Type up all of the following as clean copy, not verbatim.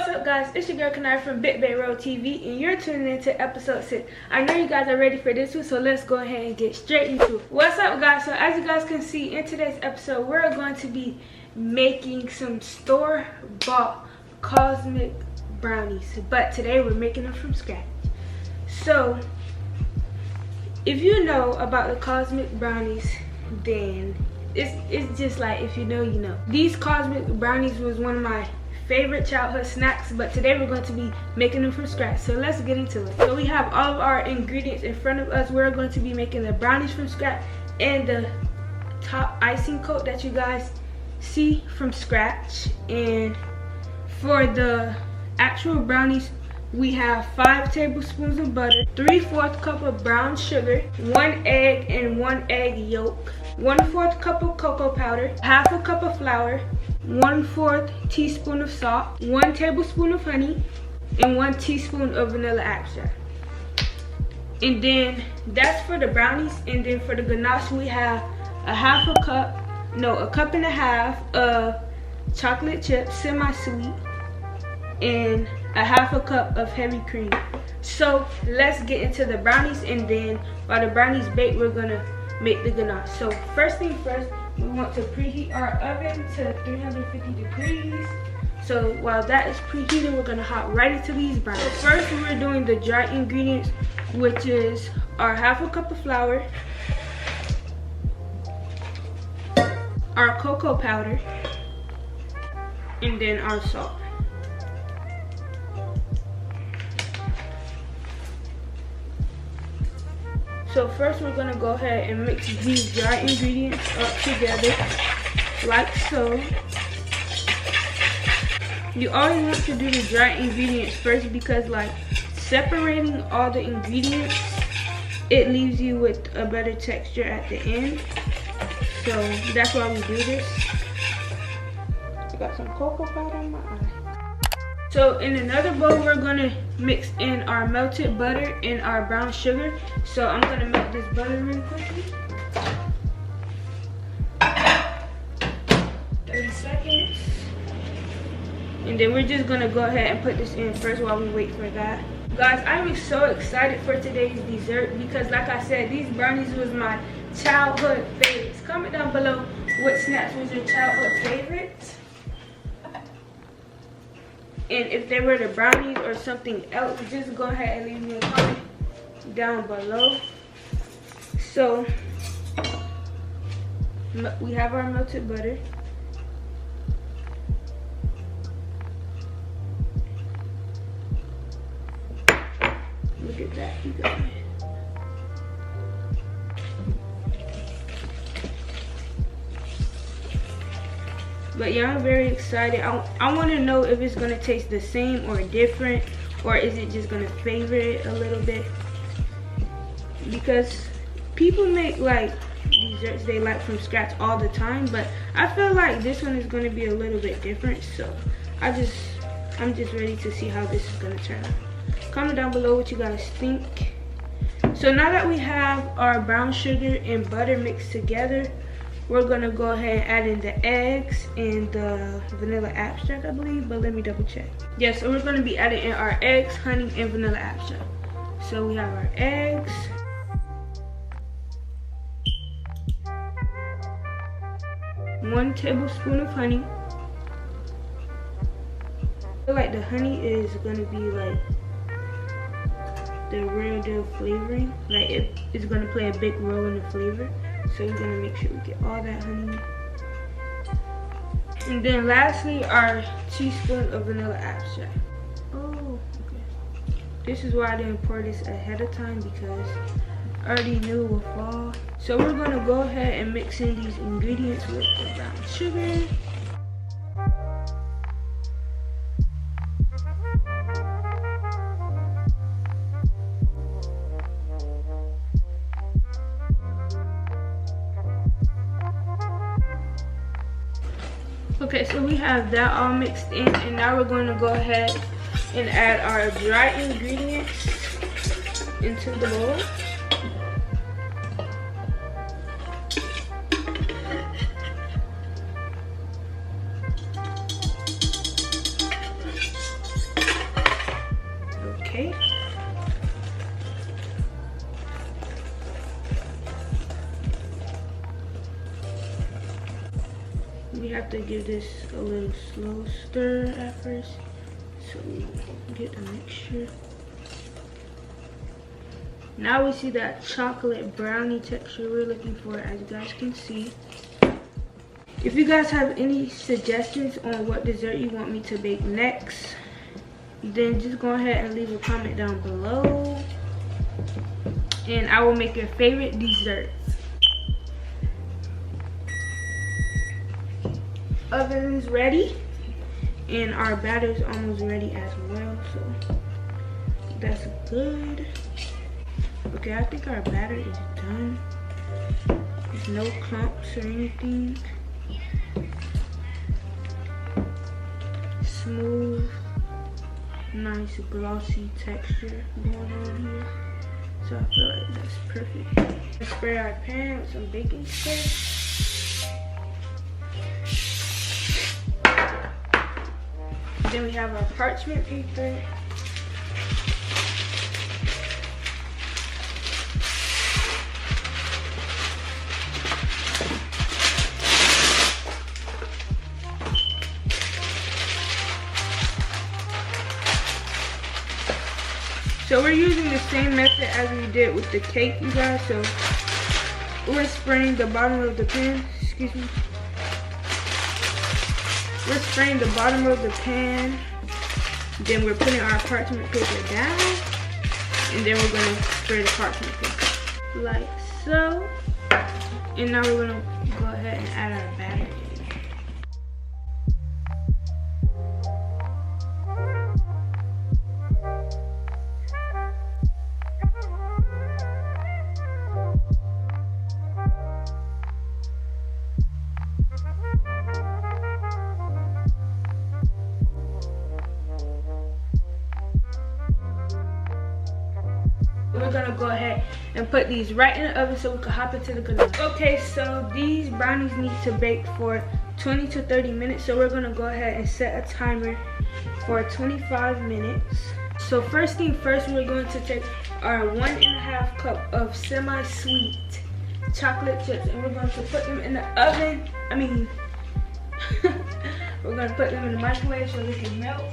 What's up, guys? It's your girl Ganache from BIGBAKEROLL TV, and you're tuning into episode 6. I know you guys are ready for this one, so let's go ahead and get straight into it. What's up, guys? So as you guys can see in today's episode, we're going to be making some store-bought cosmic brownies, but today we're making them from scratch. So if you know about the cosmic brownies, then it's just like, if you know, you know. These cosmic brownies was one of my favorite childhood snacks, but today we're going to be making them from scratch. So let's get into it. So we have all of our ingredients in front of us. We're going to be making the brownies from scratch and the top icing coat that you guys see from scratch. And for the actual brownies, we have 5 tablespoons of butter, 3/4 cup of brown sugar, 1 egg and 1 egg yolk, 1/4 cup of cocoa powder, half a cup of flour, 1/4 teaspoon of salt, 1 tablespoon of honey, and 1 teaspoon of vanilla extract. And then that's for the brownies. And then for the ganache, we have a cup and a half of chocolate chips, semi-sweet, and a half a cup of heavy cream. So let's get into the brownies, and then while the brownies bake, we're gonna make the ganache. So first thing first, we want to preheat our oven to 350 degrees. So while that is preheating, we're gonna hop right into these brownies. So first, we're doing the dry ingredients, which is our half a cup of flour, our cocoa powder, and then our salt. So first, we're gonna go ahead and mix these dry ingredients up together, like so. You always want to do the dry ingredients first because, like, separating all the ingredients, it leaves you with a better texture at the end. So that's why we do this. I got some cocoa powder in my eye. So in another bowl, we're gonna mix in our melted butter and our brown sugar. So I'm gonna melt this butter really quickly. 30 seconds. And then we're just gonna go ahead and put this in first while we wait for that. Guys, I'm so excited for today's dessert because, like I said, these brownies was my childhood favorites. Comment down below what snacks was your childhood favorites. And if they were the brownies or something else, just go ahead and leave me a comment down below. So we have our melted butter. Look at that, you guys. But yeah, I'm very excited. I want to know if it's going to taste the same or different, or is it just going to favor it a little bit. Because people make like desserts they like from scratch all the time, but I feel like this one is going to be a little bit different. So I'm just ready to see how this is going to turn out. Comment down below what you guys think. So now that we have our brown sugar and butter mixed together, we're gonna go ahead and add in the eggs and the vanilla extract, I believe, but let me double check. Yeah, so we're gonna be adding in our eggs, honey, and vanilla extract. So we have our eggs. One tablespoon of honey. I feel like the honey is gonna be like the real deal flavoring. Like it's gonna play a big role in the flavor. So we're gonna make sure we get all that honey. And then lastly, our teaspoon of vanilla extract. Oh, okay. This is why I didn't pour this ahead of time, because I already knew it would fall. So we're gonna go ahead and mix in these ingredients with the brown sugar. Okay, so we have that all mixed in, and now we're going to go ahead and add our dry ingredients into the bowl. have to give this a little slow stir at first so we get the mixture. Now we see that chocolate brownie texture we're looking for, as you guys can see. If you guys have any suggestions on what dessert you want me to bake next, then just go ahead and leave a comment down below, and I will make your favorite dessert. Oven is ready, and our batter is almost ready as well, so that's good. Okay, I think our batter is done. There's no clumps or anything. Smooth, nice glossy texture going on here, so I feel like that's perfect. Let's spray our pan with some baking soda. Then we have our parchment paper. So we're using the same method as we did with the cake, you guys. So we're spraying the bottom of the pan, excuse me. We're spraying the bottom of the pan. Then we're putting our parchment paper down. And then we're gonna spray the parchment paper like so. And now we're gonna go ahead and add our batter in. We're gonna go ahead and put these right in the oven so we can hop into the ganache. Okay, so these brownies need to bake for 20 to 30 minutes. So we're gonna go ahead and set a timer for 25 minutes. So first thing first, we're going to take our 1.5 cup of semi-sweet chocolate chips and we're going to put them in the oven. We're gonna put them in the microwave so they can melt.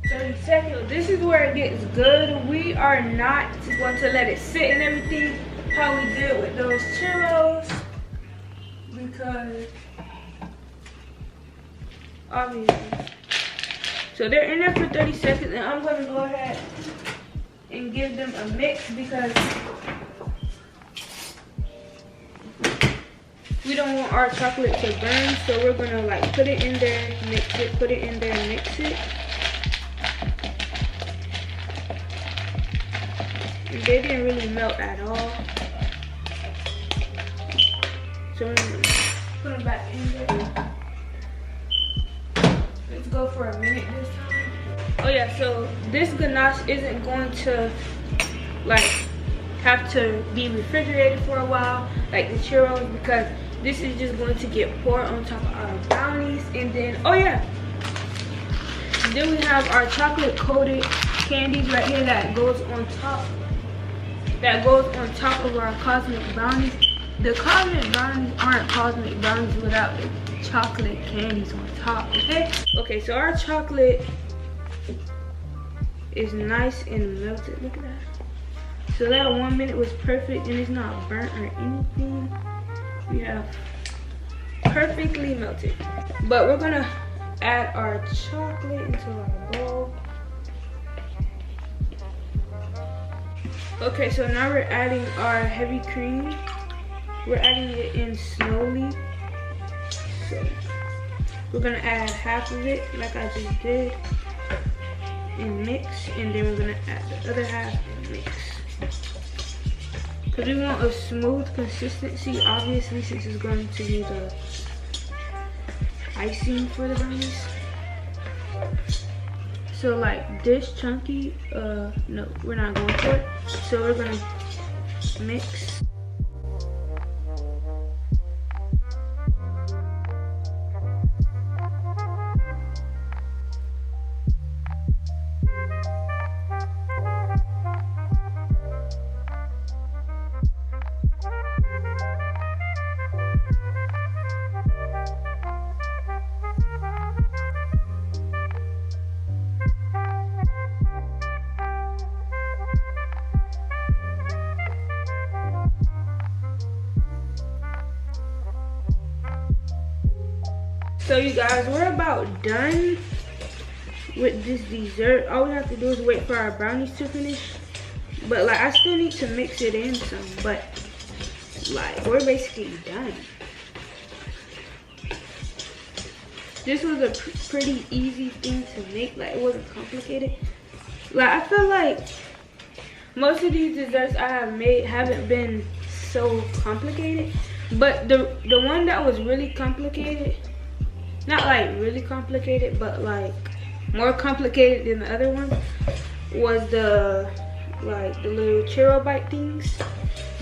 30 seconds. This is where it gets good. We are not going to let it sit and everything how we did with those churros, because obviously. So they're in there for 30 seconds and I'm going to go ahead and give them a mix because we don't want our chocolate to burn. So we're going to like put it in there, mix it, put it in there, mix it. They didn't really melt at all. So I'm gonna put them back in there. Let's go for a minute this time. Oh yeah, so this ganache isn't going to like have to be refrigerated for a while like the churros, because this is just going to get poured on top of our brownies. And then, oh yeah, then we have our chocolate coated candies right here that goes on top. That goes on top of our cosmic brownies. The cosmic brownies aren't cosmic brownies without the chocolate candies on top, okay? Okay, so our chocolate is nice and melted. Look at that. So that 1 minute was perfect and it's not burnt or anything. We have perfectly melted. But we're gonna add our chocolate into our bowl. Okay, so now we're adding our heavy cream. We're adding it in slowly. So we're gonna add half of it like I just did and mix, and then we're gonna add the other half and mix. Because we want a smooth consistency, obviously, since it's going to be the icing for the brownies. So like this chunky, no, we're not going for it. So we're gonna mix. So you guys, we're about done with this dessert. All we have to do is wait for our brownies to finish. But like, I still need to mix it in some, but like, we're basically done. This was a pretty easy thing to make. Like, it wasn't complicated. Like, I feel like most of these desserts I have made haven't been so complicated. But the one that was really complicated, not like really complicated, but like more complicated than the other ones, was the little churro bite things.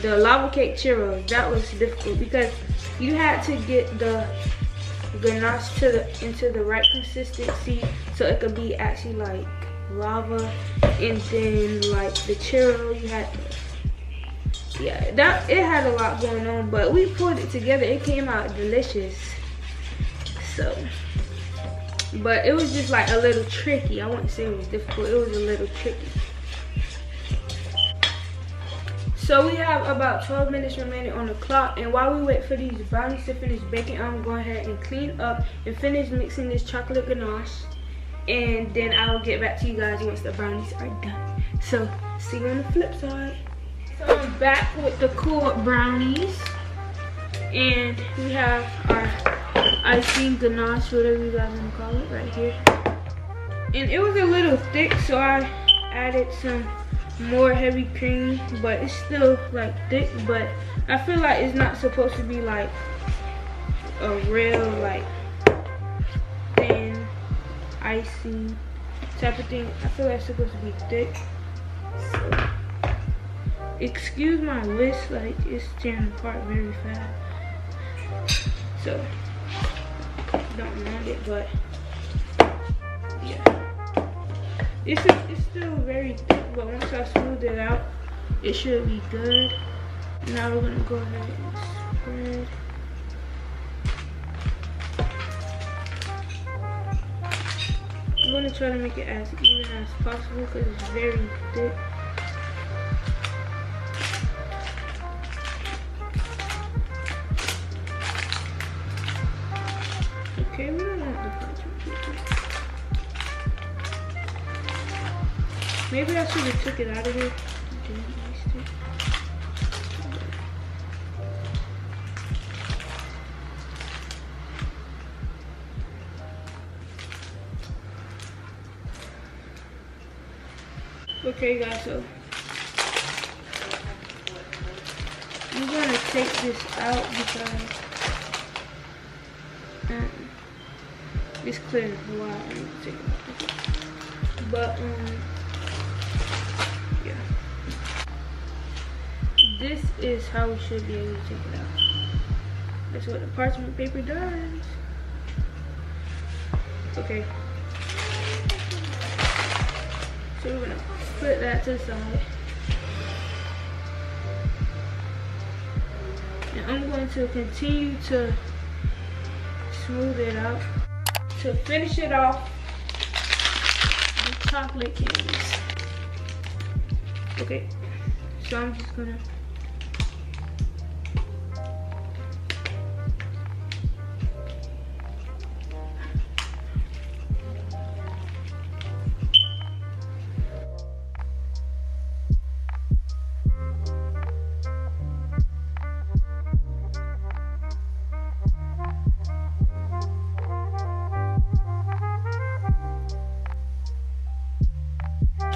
The lava cake churros, that was difficult because you had to get the ganache into the right consistency so it could be actually like lava, and then like the churro, you had to, yeah, it had a lot going on, but we pulled it together. It came out delicious. So, but it was just like a little tricky. I wouldn't say it was difficult, it was a little tricky. So we have about 12 minutes remaining on the clock, and while we wait for these brownies to finish baking, I'm going ahead and clean up and finish mixing this chocolate ganache, and then I'll get back to you guys once the brownies are done. So see you on the flip side. So I'm back with the cool brownies, and we have our icing ganache, whatever you guys want to call it, right here. And it was a little thick, so I added some more heavy cream, but it's still like thick. But I feel like it's not supposed to be like a real like thin icing type of thing. I feel like it's supposed to be thick. So excuse my wrist, like it's tearing apart very fast, so don't mind it, but yeah, it's still very thick, but once I smooth it out, it should be good. Now we're gonna go ahead and spread. I'm gonna try to make it as even as possible because it's very thick. Okay, we don't want the parchment paper. Maybe I should have took it out of here. Didn't waste it. Okay guys, so I'm gonna take this out because it's clear why I need to take it out. But yeah, this is how we should be able to take it out. That's what the parchment paper does. Okay, so we're gonna put that to the side, and I'm going to continue to smooth it out. To finish it off, the chocolate candies. Okay, so I'm just gonna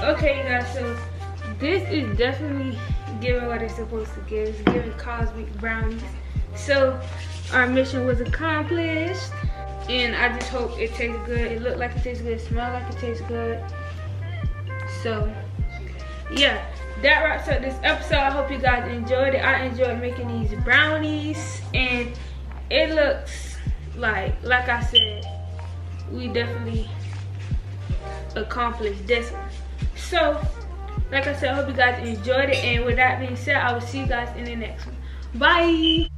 okay, you guys, so this is definitely giving what it's supposed to give. It's giving cosmic brownies. So our mission was accomplished, and I just hope it tastes good. It looked like it tastes good, it smelled like it tastes good. So yeah, that wraps up this episode. I hope you guys enjoyed it. I enjoyed making these brownies, and it looks like I said, we definitely accomplished this one. So like I said, I hope you guys enjoyed it, and with that being said, I will see you guys in the next one. Bye.